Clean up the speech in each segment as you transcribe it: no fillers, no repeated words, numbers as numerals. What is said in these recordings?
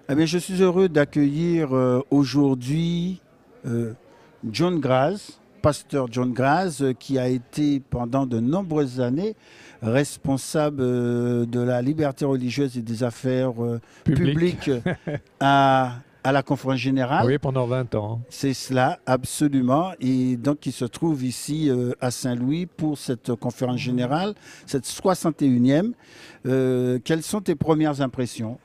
Eh bien, je suis heureux d'accueillir aujourd'hui euh, John Graz, pasteur John Graz, qui a été pendant de nombreuses années responsable de la liberté religieuse et des affaires Public. publiques à la conférence générale. Oui, pendant 20 ans. C'est cela, absolument. Et donc, il se trouve ici à Saint-Louis pour cette conférence générale, cette 61e. Quelles sont tes premières impressions?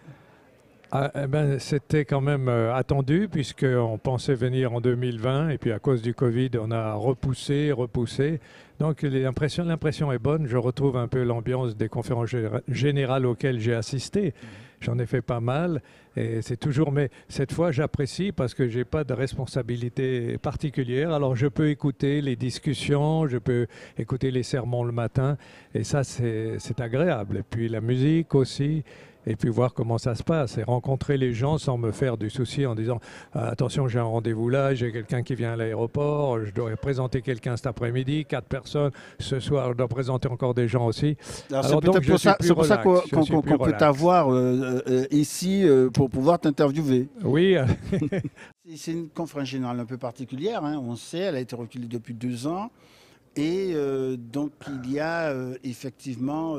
Ah, eh ben, c'était quand même attendu puisqu'on pensait venir en 2020 et puis à cause du Covid, on a repoussé. Donc l'impression est bonne. Je retrouve un peu l'ambiance des conférences générales auxquelles j'ai assisté. J'en ai fait pas mal et c'est toujours, mais cette fois j'apprécie parce que j'ai pas de responsabilité particulière. Alors je peux écouter les discussions, je peux écouter les sermons le matin et ça c'est agréable. Et puis la musique aussi. Et puis voir comment ça se passe et rencontrer les gens sans me faire du souci en disant attention, j'ai un rendez-vous là, j'ai quelqu'un qui vient à l'aéroport, je dois présenter quelqu'un cet après-midi, 4 personnes, ce soir je dois présenter encore des gens aussi. Alors, c'est Alors donc peut-être je pour suis ça, plus c'est pour ça relax, je suis plus qu'on peut relax. t'avoir ici pour pouvoir t'interviewer. Oui, C'est une conférence générale un peu particulière, hein, on sait, elle a été reculée depuis 2 ans. Et donc, il y a effectivement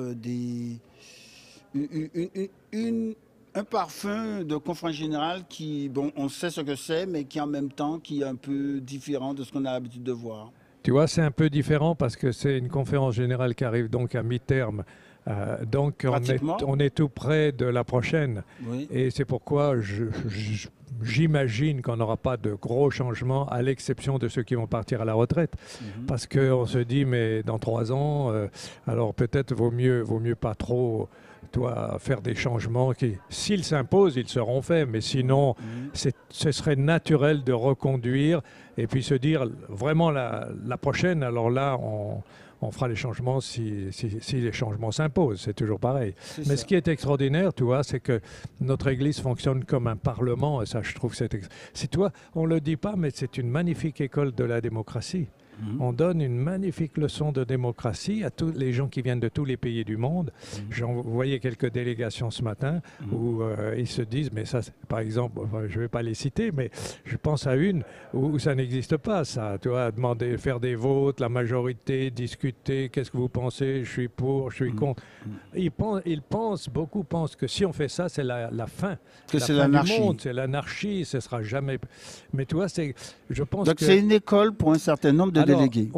un parfum de conférence générale qui, bon, on sait ce que c'est, mais qui en même temps, qui est un peu différent de ce qu'on a l'habitude de voir. tu vois, c'est un peu différent parce que c'est une conférence générale qui arrive donc à mi-terme. Donc Pratiquement, on est tout près de la prochaine. oui. Et c'est pourquoi j'imagine qu'on n'aura pas de gros changements à l'exception de ceux qui vont partir à la retraite. Mhm. Parce qu'on se dit, mais dans 3 ans, alors peut-être vaut mieux pas trop toi, faire des changements qui, s'ils s'imposent, ils seront faits. Mais sinon, Mhm. ce serait naturel de reconduire et puis se dire vraiment la prochaine, alors là, on fera les changements si les changements s'imposent. C'est toujours pareil. C'est Mais ça. ce qui est extraordinaire, tu vois, c'est que notre Église fonctionne comme un parlement. Et ça, je trouve que c'est toi, on ne le dit pas, mais c'est une magnifique école de la démocratie. Mhm. On donne une magnifique leçon de démocratie à tous les gens qui viennent de tous les pays du monde. Mhm. J'en voyais quelques délégations ce matin Mhm. où ils se disent, mais ça, par exemple, enfin, je ne vais pas les citer, mais je pense à une où ça n'existe pas, ça. Tu vois, demander, faire des votes, la majorité, discuter, qu'est-ce que vous pensez, je suis pour, je suis Mhm. contre. Mhm. Beaucoup pensent que si on fait ça, c'est Que la c'est fin du l'anarchie. monde, c'est l'anarchie, ce sera jamais. Mais tu vois, je pense Donc, que c'est une école pour un certain nombre de alors, délégués.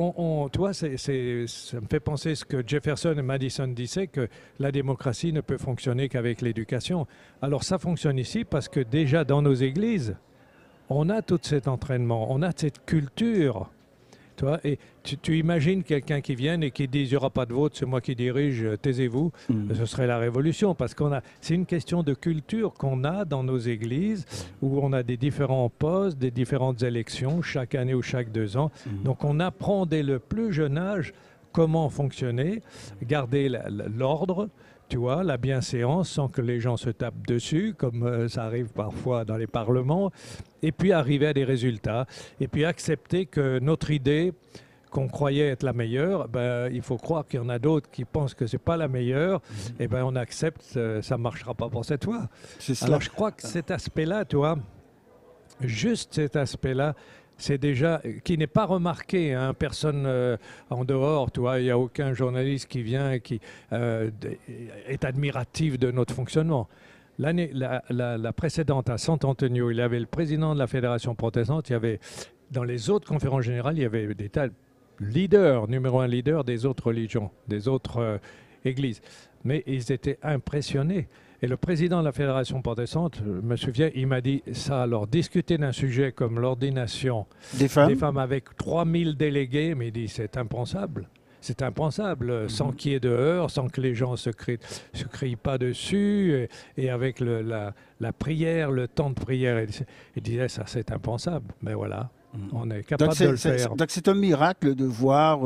tu vois, ça me fait penser ce que Jefferson et Madison disaient, que la démocratie ne peut fonctionner qu'avec l'éducation. Alors ça fonctionne ici parce que déjà dans nos églises, on a tout cet entraînement, on a cette culture. Tu vois, et tu imagines quelqu'un qui vient et qui dit il n'y aura pas de vote, c'est moi qui dirige, taisez-vous, Mhm. ce serait la révolution. Parce c'est une question de culture qu'on a dans nos églises où on a des différents postes, des différentes élections chaque année ou chaque 2 ans. Mhm. Donc on apprend dès le plus jeune âge comment fonctionner, garder l'ordre. Tu vois, la bienséance sans que les gens se tapent dessus, comme ça arrive parfois dans les parlements, et puis arriver à des résultats, et puis accepter que notre idée qu'on croyait être la meilleure, ben, il faut croire qu'il y en a d'autres qui pensent que c'est pas la meilleure, et ben on accepte, ça marchera pas pour cette fois. C'est cela. Alors je crois que cet aspect-là, tu vois, juste cet aspect-là, c'est déjà, qui n'est pas remarqué, hein, personne en dehors, tu vois, il n'y a aucun journaliste qui vient et qui est admiratif de notre fonctionnement. La précédente à Sant'Antonio, il y avait le président de la Fédération protestante, il y avait, dans les autres conférences générales, il y avait des tas de leaders, numéro un leader des autres religions, des autres églises. Mais ils étaient impressionnés. Et le président de la Fédération protestante, je me souviens, il m'a dit ça, alors discuter d'un sujet comme l'ordination Des des femmes? femmes avec 3000 délégués, mais il dit c'est impensable. C'est impensable, sans Mhm. qu'il y ait de heurts, sans que les gens se crient pas dessus, et avec la prière, le temps de prière. Il disait ça, c'est impensable. Mais voilà, Mhm. on est Donc capable de le faire. donc c'est un miracle de voir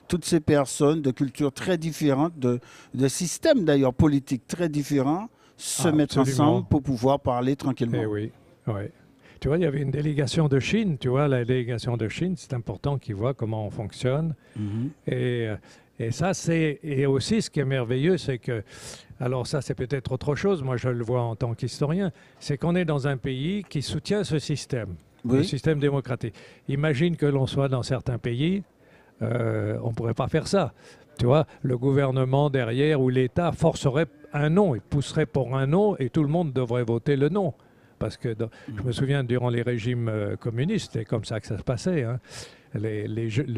toutes ces personnes de cultures très différentes, de systèmes d'ailleurs politiques très différents, se Ah, mettre ensemble absolument. pour pouvoir parler Eh tranquillement. oui, oui. Tu vois, il y avait une délégation de Chine. Tu vois, la délégation de Chine, c'est important qu'ils voient comment on fonctionne. Mhm. Et, Et ça, et aussi ce qui est merveilleux, c'est que, alors ça c'est peut-être autre chose, moi je le vois en tant qu'historien, c'est qu'on est dans un pays qui soutient ce système, le système démocratique. Imagine que l'on soit dans certains pays, on ne pourrait pas faire ça. Tu vois, le gouvernement derrière ou l'État forcerait un non, il pousserait pour un non et tout le monde devrait voter le non. Parce que je me souviens, durant les régimes communistes, c'est comme ça que ça se passait. Hein.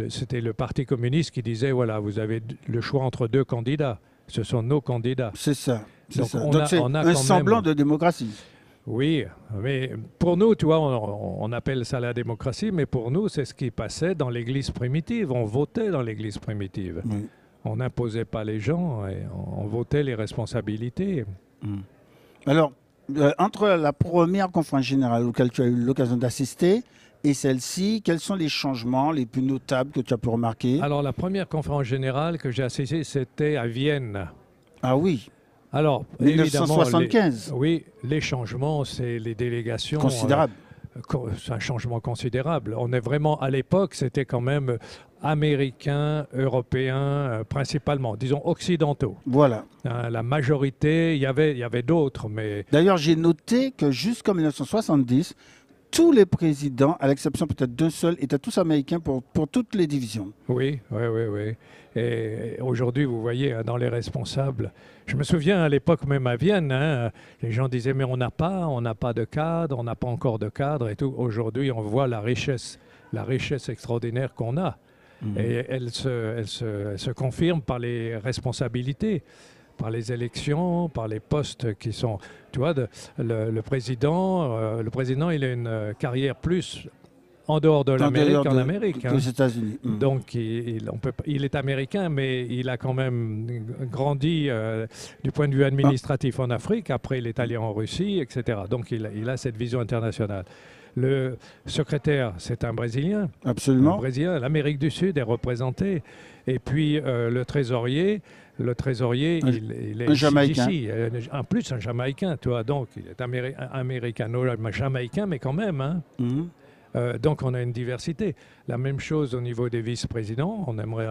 C'était le Parti communiste qui disait, voilà, vous avez le choix entre deux candidats. Ce sont nos candidats. C'est ça. Donc, ça. Donc c'est un semblant de démocratie. Oui, mais pour nous, tu vois, on appelle ça la démocratie, mais pour nous, c'est ce qui passait dans l'Église primitive. On votait dans l'Église primitive. Oui. On n'imposait pas les gens, et on votait les responsabilités. Alors, entre la première conférence générale auquel tu as eu l'occasion d'assister et celle-ci, quels sont les changements les plus notables que tu as pu remarquer? Alors, la première conférence générale que j'ai assistée, c'était à Vienne. Ah oui. Alors, 1975. Oui, les changements, c'est les délégations. Considérables. C'est un changement considérable. On est vraiment, à l'époque, c'était quand même américains, européens, principalement, disons occidentaux. Voilà. La majorité, il y avait d'autres, mais... D'ailleurs, j'ai noté que jusqu'en 1970, tous les présidents, à l'exception peut-être d'un seul, étaient tous américains pour toutes les divisions. Oui. Et aujourd'hui, vous voyez, dans les responsables, je me souviens à l'époque même à Vienne, hein, les gens disaient mais on n'a pas de cadre, on n'a pas encore de cadre et tout. Aujourd'hui, on voit la richesse extraordinaire qu'on a. Et elle se confirme par les responsabilités, par les élections, par les postes qui sont... Tu vois, le président, il a une carrière plus en dehors de l'Amérique qu'en Amérique. Aux États-Unis. Donc, il est américain, mais il a quand même grandi du point de vue administratif en Afrique. Après, il est allé en Russie, etc. Donc, il a cette vision internationale. Le secrétaire, c'est un Brésilien. Absolument. Un Brésilien. L'Amérique du Sud est représentée. Et puis, le trésorier, il est un Jamaïcain. Ici. En plus, un Jamaïcain, tu vois. Donc, il est américano-jamaïcain, mais quand même. Hein. Donc, on a une diversité. La même chose au niveau des vice-présidents. On aimerait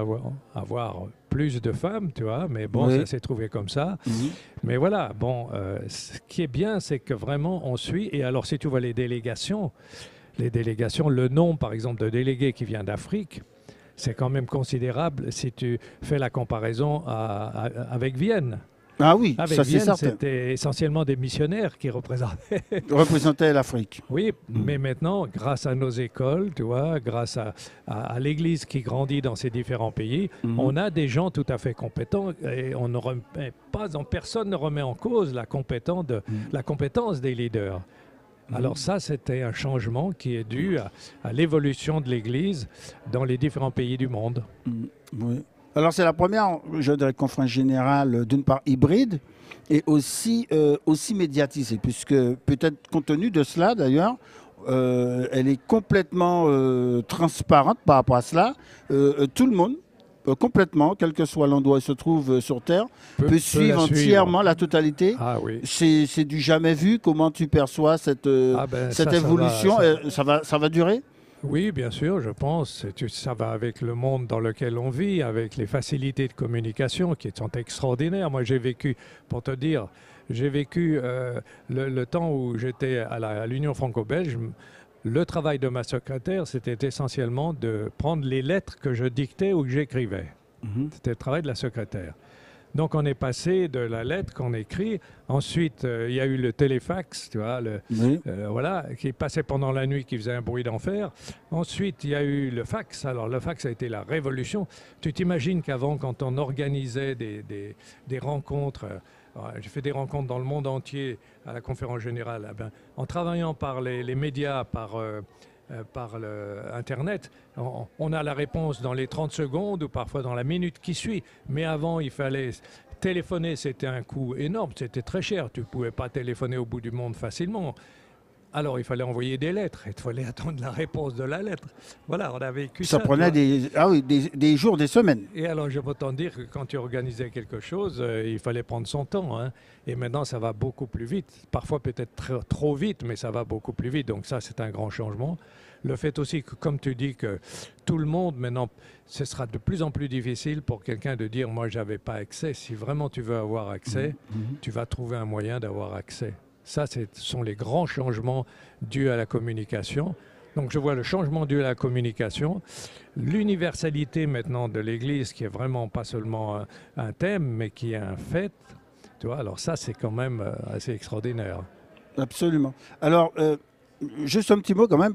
avoir plus de femmes, tu vois, mais bon, ça s'est trouvé comme ça. Mais voilà, bon, ce qui est bien, c'est que vraiment, on suit. Et alors, si tu vois les délégations, le nombre, par exemple, de délégués qui vient d'Afrique, c'est quand même considérable si tu fais la comparaison avec Vienne. Ah oui, avec ça Vienne, c'est certain. C'était essentiellement des missionnaires qui représentaient l'Afrique. Oui, mais maintenant, grâce à nos écoles, tu vois, grâce à l'Église qui grandit dans ces différents pays, on a des gens tout à fait compétents et personne ne remet en cause la compétence des leaders. Alors ça, c'était un changement qui est dû à l'évolution de l'Église dans les différents pays du monde. Oui. Alors c'est la première, je dirais, conférence générale, d'une part hybride et aussi médiatisée, puisque peut-être compte tenu de cela d'ailleurs, elle est complètement transparente par rapport à cela. Tout le monde, complètement, quel que soit l'endroit où il se trouve sur Terre, peut suivre entièrement la totalité. Ah oui. C'est du jamais vu. Comment tu perçois cette évolution? Ça va durer? Oui, bien sûr, je pense. Ça va avec le monde dans lequel on vit, avec les facilités de communication qui sont extraordinaires. Moi, j'ai vécu, pour te dire, le temps où j'étais à l'Union franco-belge. Le travail de ma secrétaire, c'était essentiellement de prendre les lettres que je dictais ou que j'écrivais. C'était le travail de la secrétaire. Donc, on est passé de la lettre qu'on écrit. Ensuite, il y a eu le téléfax, tu vois, voilà, qui passait pendant la nuit, qui faisait un bruit d'enfer. Ensuite, il y a eu le fax. Alors, le fax a été la révolution. Tu t'imagines qu'avant, quand on organisait des rencontres, j'ai fait des rencontres dans le monde entier à la conférence générale, en travaillant par les médias, par Internet, on a la réponse dans les 30 secondes ou parfois dans la minute qui suit. Mais avant, il fallait téléphoner, c'était un coût énorme, c'était très cher. Tu ne pouvais pas téléphoner au bout du monde facilement. Alors, il fallait envoyer des lettres et il fallait attendre la réponse de la lettre. Voilà, on a vécu ça. Ça prenait des jours, des semaines. Et alors, je peux t'en dire que quand tu organisais quelque chose, il fallait prendre son temps. Hein. Et maintenant, ça va beaucoup plus vite. Parfois, peut-être trop vite, mais ça va beaucoup plus vite. Donc ça, c'est un grand changement. le fait aussi que, comme tu dis, que tout le monde, maintenant, ce sera de plus en plus difficile pour quelqu'un de dire « moi, j'avais pas accès ». Si vraiment tu veux avoir accès, tu vas trouver un moyen d'avoir accès. Ça, ce sont les grands changements dus à la communication. Donc je vois le changement dû à la communication, l'universalité maintenant de l'Église qui est vraiment pas seulement un thème, mais qui est un fait. Tu vois, alors ça, c'est quand même assez extraordinaire. Absolument. Alors, juste un petit mot quand même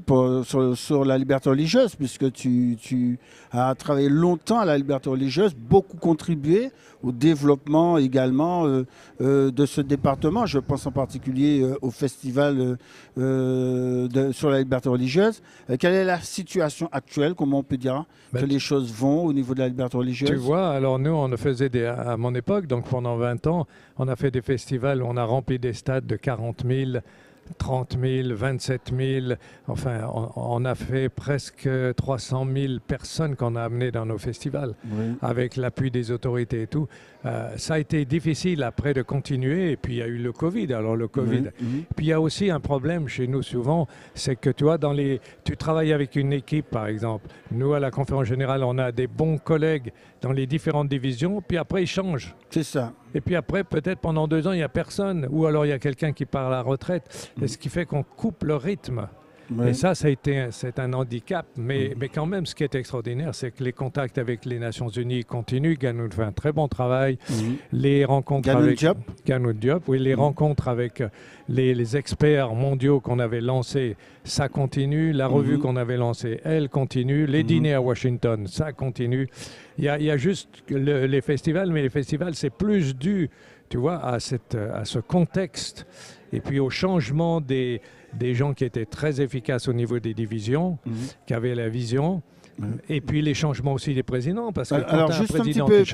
sur la liberté religieuse, puisque tu as travaillé longtemps à la liberté religieuse, beaucoup contribué au développement également de ce département. Je pense en particulier au festival sur la liberté religieuse. Quelle est la situation actuelle? Comment on peut dire que les choses vont au niveau de la liberté religieuse? Tu vois, alors nous, on faisait à mon époque, donc pendant 20 ans, on a fait des festivals où on a rempli des stades de 40 000, 30 000, 27 000, enfin, on a fait presque 300 000 personnes qu'on a amenées dans nos festivals, avec l'appui des autorités et tout. Ça a été difficile après de continuer, et puis il y a eu le Covid. Alors le Covid. Puis il y a aussi un problème chez nous souvent, c'est que tu vois, tu travailles avec une équipe, par exemple. Nous, à la conférence générale, on a des bons collègues dans les différentes divisions, puis après, ils changent. C'est ça. Et puis après, peut-être pendant 2 ans, il n'y a personne, ou alors il y a quelqu'un qui part à la retraite, et ce qui fait qu'on coupe le rythme. Et ça c'est un handicap. Mais quand même, ce qui est extraordinaire, c'est que les contacts avec les Nations Unies continuent. Ganoud fait un très bon travail. Les rencontres avec Ganoud Diop, oui, les rencontres avec les experts mondiaux qu'on avait lancés, ça continue. La revue qu'on avait lancée, elle continue. Les dîners à Washington, ça continue. Il y a juste les festivals, mais les festivals, c'est plus dû, tu vois, à ce contexte et puis au changement des gens qui étaient très efficaces au niveau des divisions, qui avaient la vision, et puis les changements aussi des présidents. Parce que alors, juste un petit peu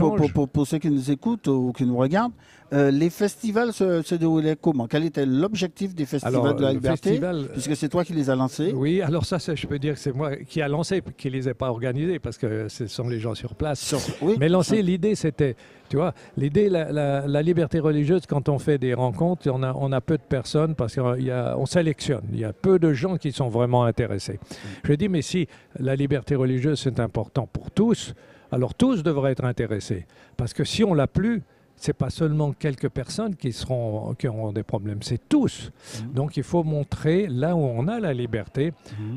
pour ceux qui nous écoutent ou qui nous regardent, les festivals se déroulaient comment? Quel était l'objectif des festivals de la liberté? Puisque c'est toi qui les as lancés. Oui, alors ça, je peux dire que c'est moi qui a lancé, qui ne les ai pas organisés, parce que ce sont les gens sur place. Mais lancer, l'idée, c'était, tu vois, l'idée, la liberté religieuse, quand on fait des rencontres, on a peu de personnes, parce qu'on sélectionne. Il y a peu de gens qui sont vraiment intéressés. Je dis, mais si la liberté religieuse, c'est important pour tous, alors tous devraient être intéressés. Parce que si on l'a plus, c'est pas seulement quelques personnes qui auront des problèmes, c'est tous. Donc il faut montrer, là où on a la liberté,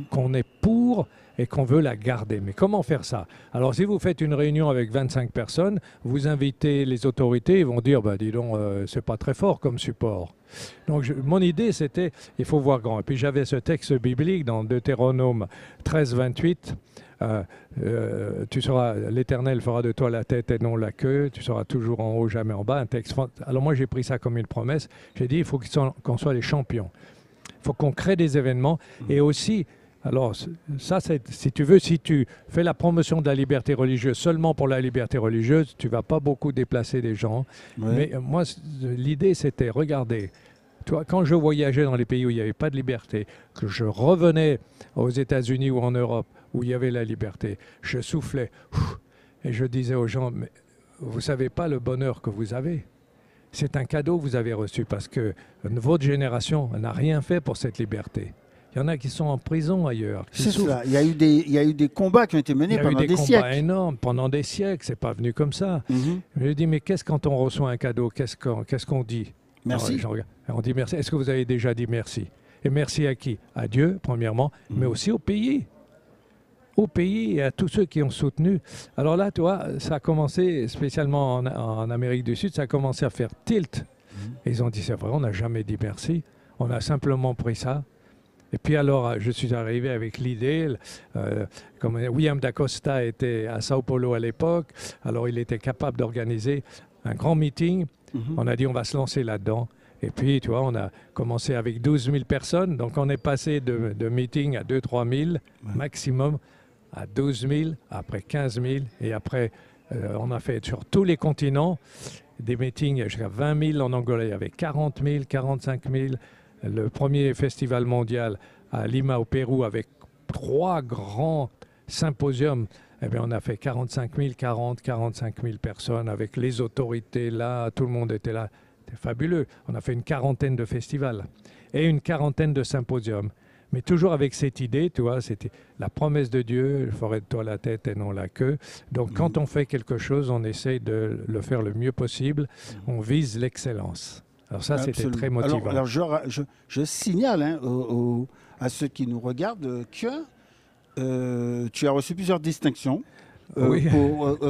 qu'on est pour et qu'on veut la garder. Mais comment faire ça? Alors si vous faites une réunion avec 25 personnes, vous invitez les autorités, ils vont dire, bah, dis donc, c'est pas très fort comme support. Donc mon idée, c'était, il faut voir grand. Et puis j'avais ce texte biblique dans Deutéronome 13, 28. L'Éternel fera de toi la tête et non la queue, tu seras toujours en haut, jamais en bas. Un texte. Alors moi, j'ai pris ça comme une promesse. J'ai dit, il faut qu'on soit les champions. Il faut qu'on crée des événements. Et aussi, alors ça, si tu fais la promotion de la liberté religieuse seulement pour la liberté religieuse, tu ne vas pas beaucoup déplacer des gens. Mais moi, l'idée, c'était, regardez, toi, quand je voyageais dans les pays où il n'y avait pas de liberté, que je revenais aux États-Unis ou en Europe, où il y avait la liberté, je soufflais et je disais aux gens, mais vous ne savez pas le bonheur que vous avez. C'est un cadeau que vous avez reçu parce que votre génération n'a rien fait pour cette liberté. Il y en a qui sont en prison ailleurs. C'est ça. Il y a eu des combats qui ont été menés pendant des siècles. Il y a eu des combats énormes pendant des siècles. C'est pas venu comme ça. Je dis, mais quand on reçoit un cadeau, qu'est-ce qu'on dit? Merci. On dit merci. Est-ce que vous avez déjà dit merci? Et merci à qui? À Dieu, premièrement, mais aussi au pays. Au pays et à tous ceux qui ont soutenu. Alors là, tu vois, ça a commencé, spécialement en Amérique du Sud, ça a commencé à faire tilt. Et ils ont dit, c'est vrai, on n'a jamais dit merci. On a simplement pris ça. Et puis alors, je suis arrivé avec l'idée, comme William d'Acosta était à Sao Paulo à l'époque, alors il était capable d'organiser un grand meeting. On a dit, on va se lancer là-dedans. Et puis, tu vois, on a commencé avec 12 000 personnes. Donc, on est passé de meeting à 2-3 000 maximum, à 12 000, après 15 000. Et après, on a fait sur tous les continents des meetings jusqu'à 20 000 en Angola. Il y avait 40 000, 45 000. Le premier festival mondial à Lima, au Pérou, avec 3 grands symposiums. Eh bien, on a fait 45 000, 45 000 personnes avec les autorités là. Tout le monde était là. C'était fabuleux. On a fait une 40aine de festivals et une 40aine de symposiums. Mais toujours avec cette idée, tu vois, c'était la promesse de Dieu, ferai de toi la tête et non la queue. Donc quand on fait quelque chose, on essaye de le faire le mieux possible, on vise l'excellence. Alors ça, c'était Absolument. très motivant. Alors je signale hein, à ceux qui nous regardent que tu as reçu plusieurs distinctions. Oui.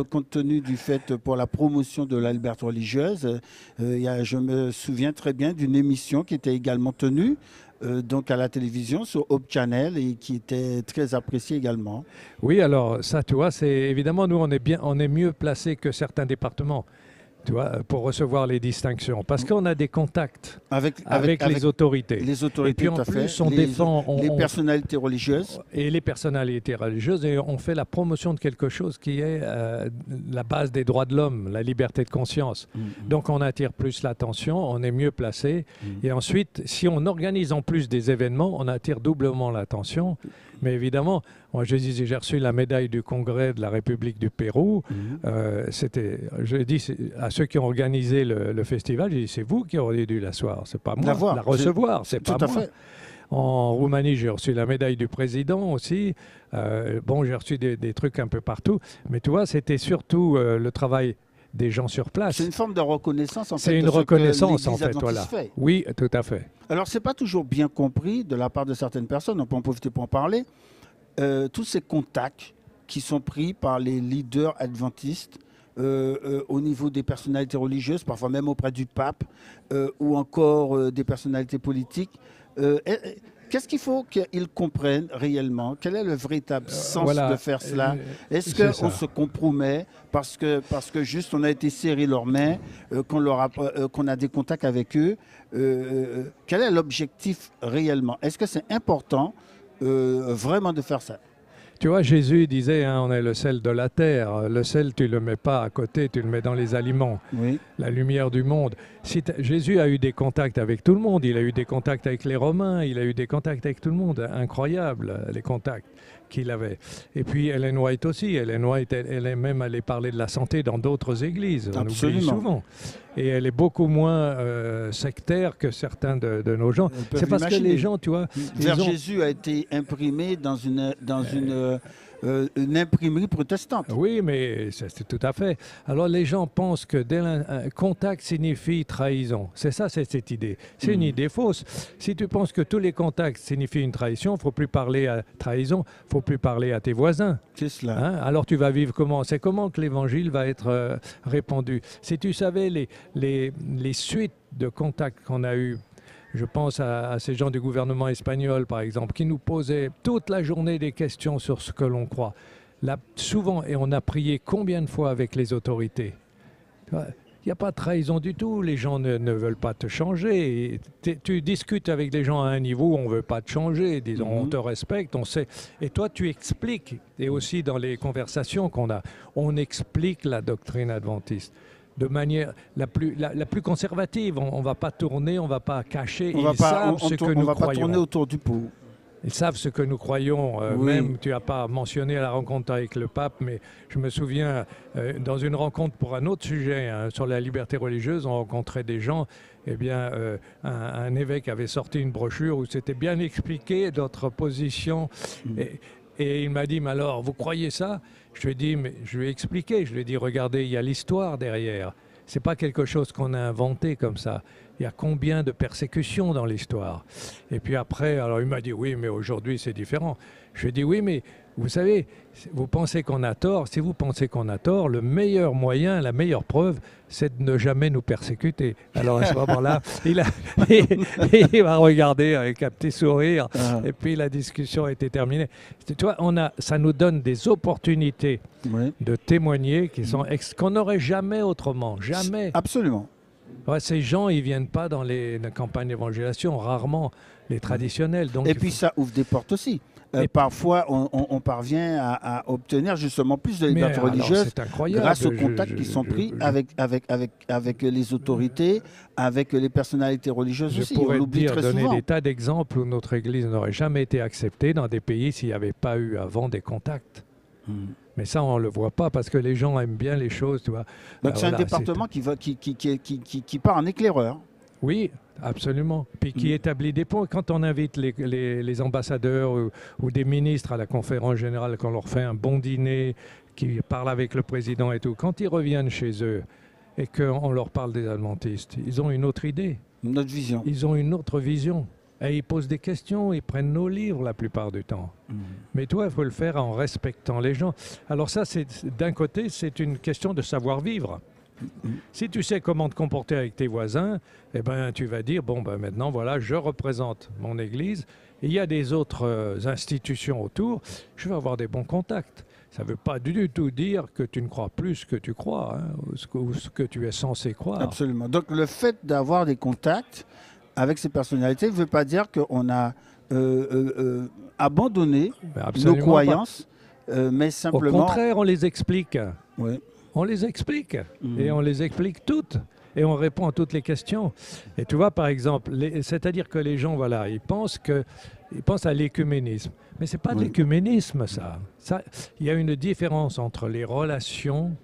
Compte tenu du fait pour la promotion de la liberté religieuse, je me souviens très bien d'une émission qui était également tenue donc à la télévision sur Hope Channel et qui était très appréciée également. Oui, alors ça, tu vois, c'est évidemment, nous, on est mieux placé que certains départements. Tu vois, pour recevoir les distinctions. Parce qu'on a des contacts avec les autorités. Les autorités, et puis en tout à plus, fait. on défend... les personnalités religieuses. Et les personnalités religieuses. Et on fait la promotion de quelque chose qui est la base des droits de l'homme, la liberté de conscience. Donc on attire plus l'attention, on est mieux placé. Et ensuite, si on organise en plus des événements, on attire doublement l'attention. Mais évidemment, moi je disais, j'ai reçu la médaille du Congrès de la République du Pérou. Je dis à ceux qui ont organisé le festival, j'ai dit, c'est vous qui auriez dû l'asseoir, c'est pas moi. La recevoir, c'est pas moi. Fait. En Roumanie, j'ai reçu la médaille du président aussi. Bon, j'ai reçu des trucs un peu partout. Mais tu vois, c'était surtout le travail des gens sur place. C'est une forme de reconnaissance en fait. C'est une reconnaissance en fait, voilà. Oui, tout à fait. Alors c'est pas toujours bien compris de la part de certaines personnes, on peut en profiter pour en parler, tous ces contacts qui sont pris par les leaders adventistes au niveau des personnalités religieuses, parfois même auprès du pape, ou encore des personnalités politiques. Qu'est-ce qu'il faut qu'ils comprennent réellement? Quel est le véritable sens de faire cela? Est-ce qu'on se compromet parce que juste on a été serré leurs mains, qu'on a des contacts avec eux? Quel est l'objectif réellement? Est-ce que c'est important vraiment de faire ça? Tu vois, Jésus disait, hein, on est le sel de la terre. Le sel, tu ne le mets pas à côté, tu le mets dans les aliments. Oui. La lumière du monde. Jésus a eu des contacts avec tout le monde. Il a eu des contacts avec les Romains, il a eu des contacts avec tout le monde. Incroyable, les contacts qu'il avait. Et puis Ellen White aussi. Ellen White, elle est même allée parler de la santé dans d'autres églises. On oublie souvent. Et elle est beaucoup moins sectaire que certains de nos gens. C'est parce que les gens, tu vois... Jésus a été imprimé dans une imprimerie protestante. Oui, mais c'est tout à fait. Alors les gens pensent que contact signifie trahison. C'est ça, c'est cette idée. C'est une idée fausse. Si tu penses que tous les contacts signifient une trahison, il ne faut plus parler à trahison, il ne faut plus parler à tes voisins. C'est cela. Hein? Alors tu vas vivre comment? C'est comment que l'évangile va être répandu? Si tu savais les suites de contacts qu'on a eus, je pense à ces gens du gouvernement espagnol, par exemple, qui nous posaient toute la journée des questions sur ce que l'on croit. Là, souvent, et on a prié combien de fois avec les autorités? Il n'y a pas de trahison du tout. Les gens ne veulent pas te changer. Tu discutes avec les gens à un niveau où on ne veut pas te changer. Disons, on te respecte, on sait. Et toi, tu expliques. Et aussi dans les conversations qu'on a, on explique la doctrine adventiste de manière la plus conservative. On ne va pas tourner, on ne va pas cacher. Ils savent ce que nous croyons. On ne va pas tourner autour du pot. Ils savent ce que nous croyons. Même, tu n'as pas mentionné la rencontre avec le pape, mais je me souviens, dans une rencontre pour un autre sujet, hein, sur la liberté religieuse, on rencontrait des gens. Eh bien, un évêque avait sorti une brochure où c'était bien expliqué notre position. Et il m'a dit, mais alors, vous croyez ça? Je lui ai dit, mais je lui ai expliqué. Je lui ai dit, regardez, il y a l'histoire derrière. Ce n'est pas quelque chose qu'on a inventé comme ça. Il y a combien de persécutions dans l'histoire? Et puis après, alors il m'a dit, oui, mais aujourd'hui c'est différent. Je lui ai dit, oui, mais vous savez, vous pensez qu'on a tort. Si vous pensez qu'on a tort, le meilleur moyen, la meilleure preuve, c'est de ne jamais nous persécuter. Alors à ce moment-là, il m'a regardé avec un petit sourire, et puis la discussion a été terminée. Tu vois, ça nous donne des opportunités de témoigner qu'on n'aurait jamais autrement, jamais. Absolument. Ouais, ces gens, ils ne viennent pas dans les campagnes d'évangélisation, rarement les traditionnels. Donc et puis ça ouvre des portes aussi. Parfois, on parvient à obtenir justement plus de liberté religieuse grâce aux contacts qui sont pris avec les autorités, avec les personnalités religieuses aussi. Je pourrais donner des tas d'exemples où notre Église n'aurait jamais été acceptée dans des pays s'il n'y avait pas eu avant des contacts. Mais ça, on ne le voit pas parce que les gens aiment bien les choses. Tu vois. Donc c'est un département qui part en éclaireur. Oui, Absolument. Puis qui établit des points. Quand on invite les ambassadeurs ou des ministres à la conférence générale, qu'on leur fait un bon dîner, qui parlent avec le président et tout, quand ils reviennent chez eux et qu'on leur parle des adventistes, ils ont une autre idée. Une autre vision. Ils ont une autre vision. Et ils posent des questions, ils prennent nos livres la plupart du temps. Mais toi, il faut le faire en respectant les gens. Alors ça, d'un côté, c'est une question de savoir-vivre. Si tu sais comment te comporter avec tes voisins, eh ben, tu vas dire, bon, ben, maintenant, voilà, je représente mon église. Et il y a des autres institutions autour, je vais avoir des bons contacts. Ça ne veut pas du tout dire que tu ne crois plus que tu crois, hein, ou ce que tu es censé croire. Absolument. Donc le fait d'avoir des contacts avec ces personnalités ne veut pas dire qu'on a abandonné nos croyances, mais simplement... Au contraire, on les explique. Oui. On les explique, et on les explique toutes, et on répond à toutes les questions. Et tu vois, par exemple, c'est-à-dire que les gens, voilà, ils pensent à l'écuménisme. Mais ce n'est pas de l'écuménisme, ça. Il y a une différence entre les relations,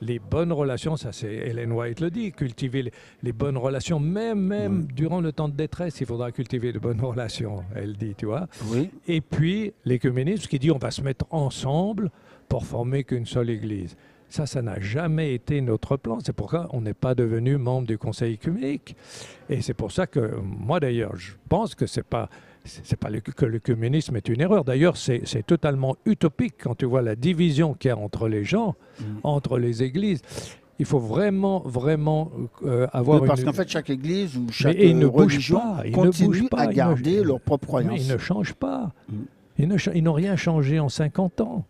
les bonnes relations, ça c'est Ellen White le dit, cultiver les bonnes relations, même durant le temps de détresse, il faudra cultiver de bonnes relations, elle dit, tu vois. Oui. Et puis l'écuménisme qui dit on va se mettre ensemble pour former qu'une seule église. Ça n'a jamais été notre plan. C'est pourquoi on n'est pas devenu membre du Conseil œcuménique. Et c'est pour ça que, moi d'ailleurs, je pense que c'est pas que l'œcuménisme est une erreur. D'ailleurs, c'est totalement utopique quand tu vois la division qu'il y a entre les gens, entre les églises. Il faut vraiment avoir parce qu'en fait, chaque église ou chaque religion continue à garder leur propre croyance. Mais ils ne changent pas. Ils n'ont rien changé en 50 ans.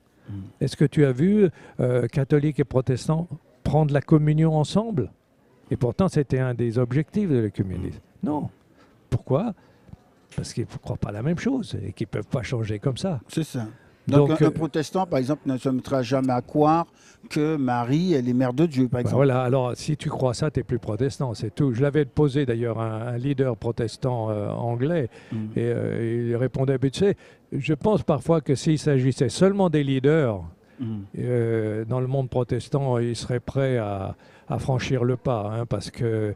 Est-ce que tu as vu catholiques et protestants prendre la communion ensemble? Et pourtant, c'était un des objectifs de l'œcuménisme. Non. Pourquoi? Parce qu'ils ne croient pas la même chose et qu'ils ne peuvent pas changer comme ça. C'est ça. Donc un protestant, par exemple, ne se mettra jamais à croire que Marie, elle est mère de Dieu, par exemple. Voilà, alors si tu crois ça, tu n'es plus protestant, c'est tout. Je l'avais posé d'ailleurs à un leader protestant anglais, et il répondait, tu sais, je pense parfois que s'il s'agissait seulement des leaders, dans le monde protestant, ils seraient prêts à franchir le pas, hein, parce que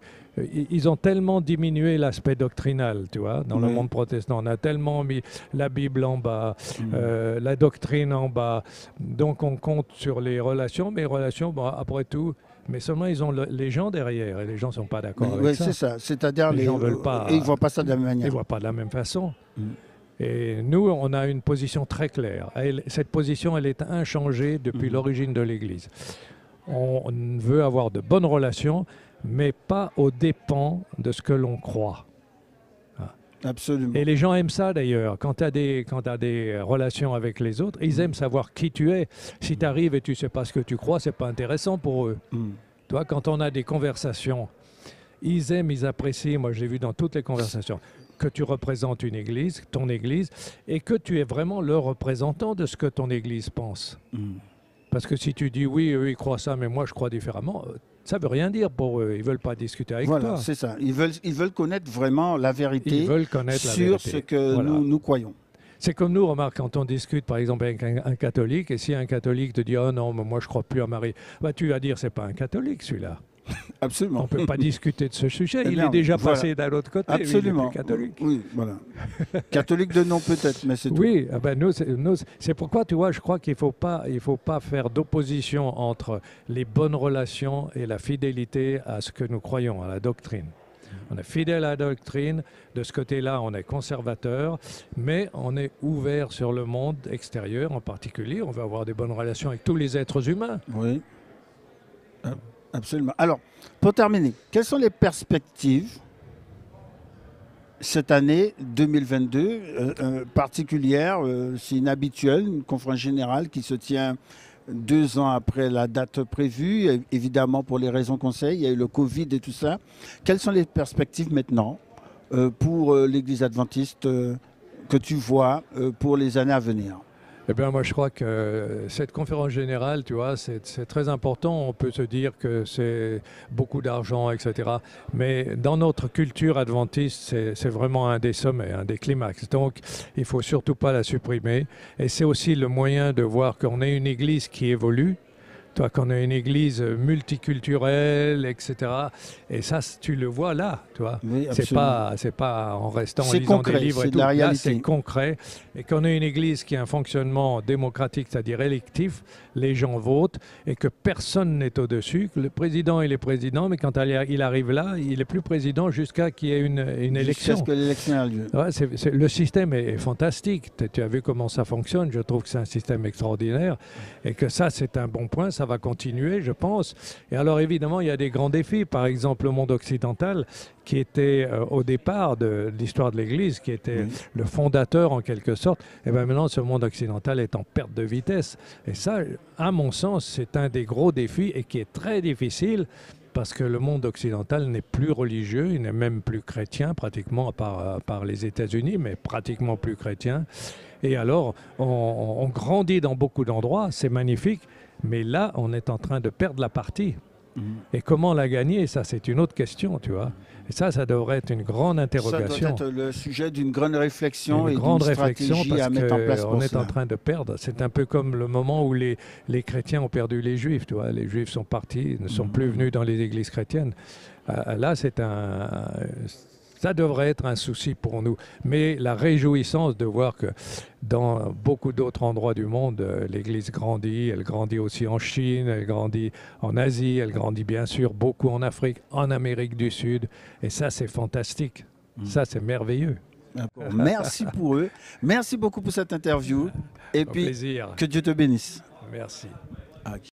ils ont tellement diminué l'aspect doctrinal, tu vois, dans le monde protestant. On a tellement mis la Bible en bas, la doctrine en bas. Donc on compte sur les relations, mais les relations, bon, après tout, mais seulement ils ont les gens derrière, et les gens ne sont pas d'accord avec ça. Oui, c'est ça. C'est-à-dire les gens veulent pas. Et ils ne voient pas ça de la même manière. Ils ne voient pas de la même façon. Et nous, on a une position très claire. Cette position, elle est inchangée depuis l'origine de l'Église. On veut avoir de bonnes relations, mais pas aux dépens de ce que l'on croit. Absolument. Et les gens aiment ça d'ailleurs. Quand tu as des relations avec les autres, ils aiment savoir qui tu es. Si tu arrives et tu ne sais pas ce que tu crois, ce n'est pas intéressant pour eux. Toi, quand on a des conversations, ils aiment, ils apprécient, moi j'ai vu dans toutes les conversations, que tu représentes une église, ton église, et que tu es vraiment le représentant de ce que ton église pense. Parce que si tu dis oui, eux ils croient ça, mais moi je crois différemment, ça ne veut rien dire pour eux. Ils ne veulent pas discuter avec toi. Voilà, c'est ça. Ils veulent connaître vraiment la vérité sur ce que nous croyons. C'est comme nous, remarque, quand on discute par exemple avec un catholique, et si un catholique te dit « Oh non, moi je ne crois plus à Marie », bah, tu vas dire « C'est pas un catholique celui-là ». Absolument. On ne peut pas discuter de ce sujet. Il est déjà passé d'un autre côté. Absolument. Il est plus catholique. Oui, voilà. Catholique de nom peut-être, mais c'est tout. Oui, ben c'est pourquoi, tu vois, je crois qu'il ne faut pas faire d'opposition entre les bonnes relations et la fidélité à ce que nous croyons, à la doctrine. On est fidèle à la doctrine. De ce côté-là, on est conservateur, mais on est ouvert sur le monde extérieur en particulier. On veut avoir des bonnes relations avec tous les êtres humains. Oui. Absolument. Alors, pour terminer, quelles sont les perspectives cette année 2022 particulière? C'est inhabituel, une conférence générale qui se tient 2 ans après la date prévue, évidemment pour les raisons qu'on sait, il y a eu le Covid et tout ça. Quelles sont les perspectives maintenant pour l'Église adventiste que tu vois pour les années à venir? Eh bien, moi, je crois que cette conférence générale, tu vois, c'est très important. On peut se dire que c'est beaucoup d'argent, etc. Mais dans notre culture adventiste, c'est vraiment un des sommets, un des climax. Donc, il ne faut surtout pas la supprimer. Et c'est aussi le moyen de voir qu'on est une église qui évolue. Toi, qu'on a une église multiculturelle, etc. Et ça, tu le vois là, tu vois. Oui, C'est pas en restant en c'est lisant concret, des livres c'est et de tout. la Là, réalité. c'est concret. Et qu'on a une église qui a un fonctionnement démocratique, c'est-à-dire électif, les gens votent et que personne n'est au-dessus. Que le président, il est président, mais quand il arrive là, il est plus président jusqu'à qu'il y ait une Jusqu'à élection. ce que l'élection ait lieu. Ouais, le système est fantastique. Tu as vu comment ça fonctionne. Je trouve que c'est un système extraordinaire et que ça, c'est un bon point. Ça va continuer, je pense. Et alors, évidemment, il y a des grands défis. Par exemple, le monde occidental, qui était au départ de l'histoire de l'Église, qui était le fondateur en quelque sorte. Et bien maintenant, ce monde occidental est en perte de vitesse. Et ça, à mon sens, c'est un des gros défis et qui est très difficile. Parce que le monde occidental n'est plus religieux, il n'est même plus chrétien, pratiquement, à part les États-Unis, mais pratiquement plus chrétien. Et alors, on grandit dans beaucoup d'endroits, c'est magnifique, mais là, on est en train de perdre la partie. Et comment la gagner, ça, c'est une autre question, tu vois. Et ça devrait être une grande interrogation. Ça doit être le sujet d'une grande réflexion Une et grande d'une réflexion stratégie parce à mettre en place pour qu'on est cela. en train de perdre. C'est un peu comme le moment où les chrétiens ont perdu les juifs. Tu vois. Les juifs sont partis, ne sont plus venus dans les églises chrétiennes. Là, ça devrait être un souci pour nous. Mais la réjouissance de voir que dans beaucoup d'autres endroits du monde, l'Église grandit. Elle grandit aussi en Chine, elle grandit en Asie, elle grandit bien sûr beaucoup en Afrique, en Amérique du Sud. Et ça, c'est fantastique. Ça, c'est merveilleux. Merci pour eux. Merci beaucoup pour cette interview. Et puis, plaisir. que Dieu te bénisse. Merci. Ok.